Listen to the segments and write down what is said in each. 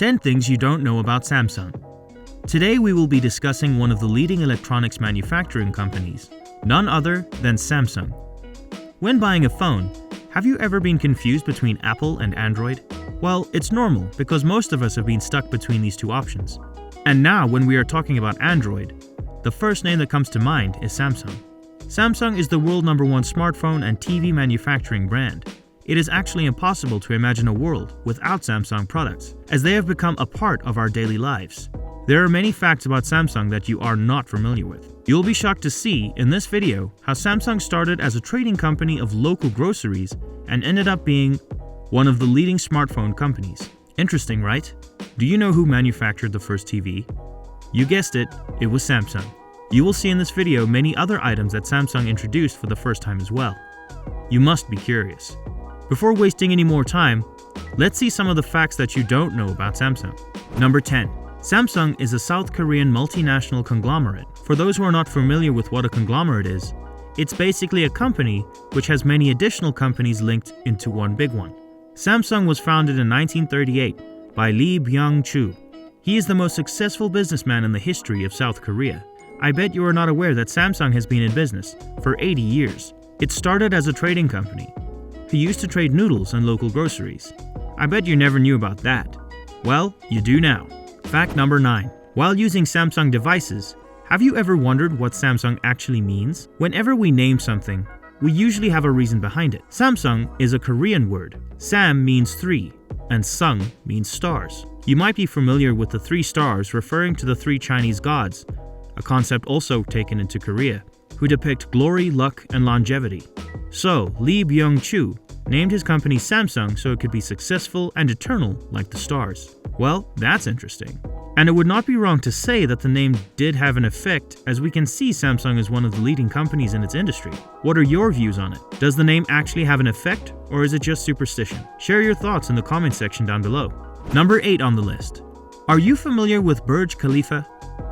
10 things you don't know about Samsung. Today we will be discussing one of the leading electronics manufacturing companies, none other than Samsung. When buying a phone, have you ever been confused between Apple and Android? Well, it's normal because most of us have been stuck between these two options. And now when we are talking about Android, the first name that comes to mind is Samsung. Samsung is the world #1 smartphone and TV manufacturing brand. It is actually impossible to imagine a world without Samsung products, as they have become a part of our daily lives. There are many facts about Samsung that you are not familiar with. You'll be shocked to see in this video how Samsung started as a trading company of local groceries and ended up being one of the leading smartphone companies. Interesting, right? Do you know who manufactured the first TV? You guessed it, it was Samsung. You will see in this video many other items that Samsung introduced for the first time as well. You must be curious. Before wasting any more time, let's see some of the facts that you don't know about Samsung. Number 10. Samsung is a South Korean multinational conglomerate. For those who are not familiar with what a conglomerate is, it's basically a company which has many additional companies linked into one big one. Samsung was founded in 1938 by Lee Byung-chul. He is the most successful businessman in the history of South Korea. I bet you are not aware that Samsung has been in business for 80 years. It started as a trading company. He used to trade noodles and local groceries. I bet you never knew about that. Well, you do now. Fact number 9. While using Samsung devices, have you ever wondered what Samsung actually means? Whenever we name something, we usually have a reason behind it. Samsung is a Korean word. Sam means 3, and Sung means stars. You might be familiar with the 3 stars referring to the 3 Chinese gods, a concept also taken into Korea, who depict glory, luck, and longevity. So, Lee Byung-chul named his company Samsung so it could be successful and eternal like the stars. Well, that's interesting. And it would not be wrong to say that the name did have an effect, as we can see Samsung is one of the leading companies in its industry. What are your views on it? Does the name actually have an effect, or is it just superstition? Share your thoughts in the comment section down below. Number 8 on the list. Are you familiar with Burj Khalifa?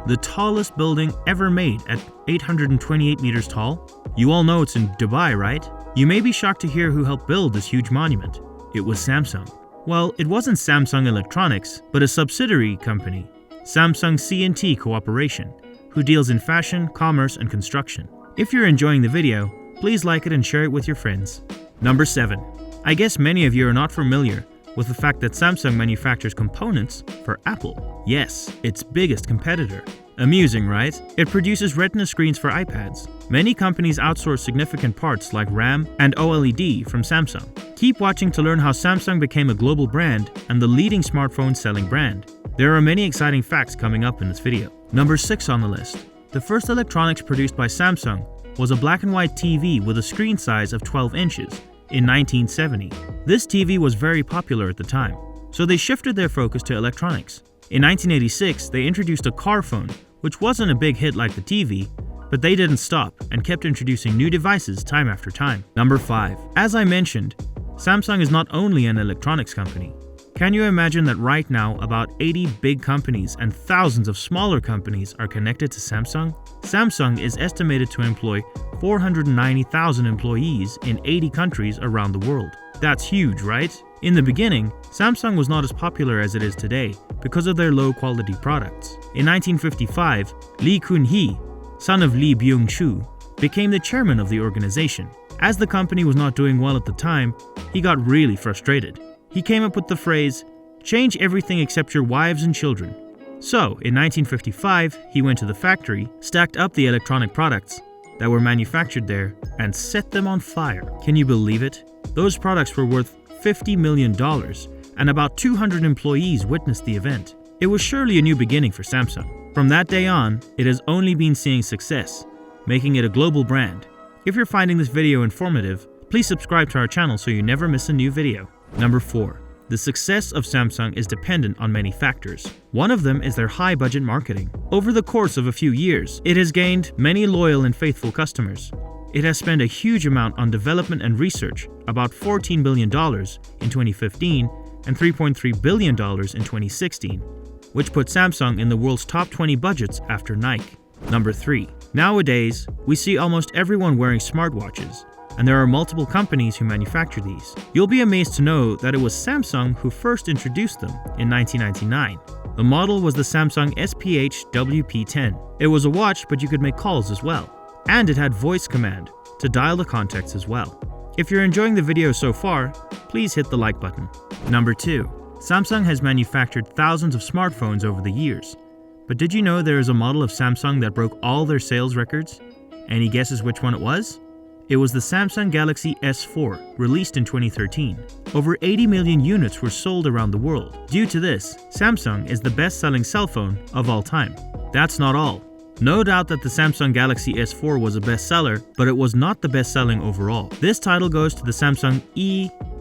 The tallest building ever made at 828 meters tall? You all know it's in Dubai, right? You may be shocked to hear who helped build this huge monument. It was Samsung. Well, it wasn't Samsung Electronics, but a subsidiary company, Samsung C&T Corporation, who deals in fashion, commerce, and construction. If you're enjoying the video, please like it and share it with your friends. Number 7. I guess many of you are not familiar with the fact that Samsung manufactures components for Apple. Yes, its biggest competitor. Amusing, right? It produces Retina screens for iPads. Many companies outsource significant parts like RAM and OLED from Samsung. Keep watching to learn how Samsung became a global brand and the leading smartphone selling brand. There are many exciting facts coming up in this video. Number 6 on the list. The first electronics produced by Samsung was a black and white TV with a screen size of 12 inches in 1970. This TV was very popular at the time, so they shifted their focus to electronics. In 1986, they introduced a car phone, which wasn't a big hit like the TV, but they didn't stop and kept introducing new devices time after time. Number 5. As I mentioned, Samsung is not only an electronics company. Can you imagine that right now about 80 big companies and thousands of smaller companies are connected to Samsung? Samsung is estimated to employ 490,000 employees in 80 countries around the world. That's huge, right? In the beginning, Samsung was not as popular as it is today because of their low-quality products. In 1955, Lee Kun-hee, son of Lee Byung-chul, became the chairman of the organization. As the company was not doing well at the time, he got really frustrated. He came up with the phrase, "Change everything except your wives and children." So, in 1955, he went to the factory, stacked up the electronic products that were manufactured there, and set them on fire. Can you believe it? Those products were worth $50 million, and about 200 employees witnessed the event. It was surely a new beginning for Samsung. From that day on, it has only been seeing success, making it a global brand. If you're finding this video informative, please subscribe to our channel so you never miss a new video. Number 4. The success of Samsung is dependent on many factors. One of them is their high-budget marketing. Over the course of a few years, it has gained many loyal and faithful customers. It has spent a huge amount on development and research, about $14 billion in 2015 and $3.3 billion in 2016, which put Samsung in the world's top 20 budgets after Nike. Number 3. Nowadays, we see almost everyone wearing smartwatches, and there are multiple companies who manufacture these. You'll be amazed to know that it was Samsung who first introduced them in 1999. The model was the Samsung SPH WP10. It was a watch, but you could make calls as well. And it had voice command to dial the contacts as well. If you're enjoying the video so far, please hit the like button. Number 2. Samsung has manufactured thousands of smartphones over the years. But did you know there is a model of Samsung that broke all their sales records? Any guesses which one it was? It was the Samsung Galaxy S4, released in 2013. Over 80 million units were sold around the world. Due to this, Samsung is the best-selling cell phone of all time. That's not all. No doubt that the Samsung Galaxy S4 was a bestseller, but it was not the best-selling overall. This title goes to the Samsung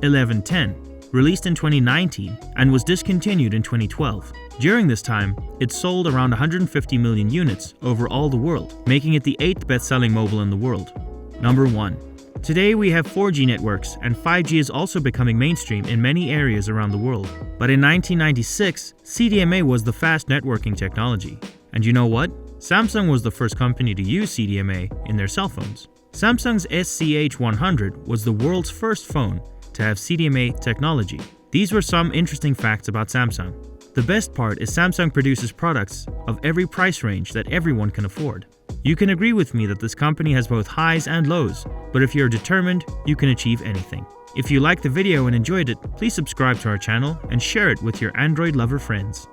E1110, released in 2019 and was discontinued in 2012. During this time, it sold around 150 million units over all the world, making it the 8th best-selling mobile in the world. Number 1. Today we have 4G networks, and 5G is also becoming mainstream in many areas around the world. But in 1996, CDMA was the fast networking technology. And you know what? Samsung was the first company to use CDMA in their cell phones. Samsung's SCH100 was the world's first phone to have CDMA technology. These were some interesting facts about Samsung. The best part is Samsung produces products of every price range that everyone can afford. You can agree with me that this company has both highs and lows, but if you're determined, you can achieve anything. If you liked the video and enjoyed it, please subscribe to our channel and share it with your Android lover friends.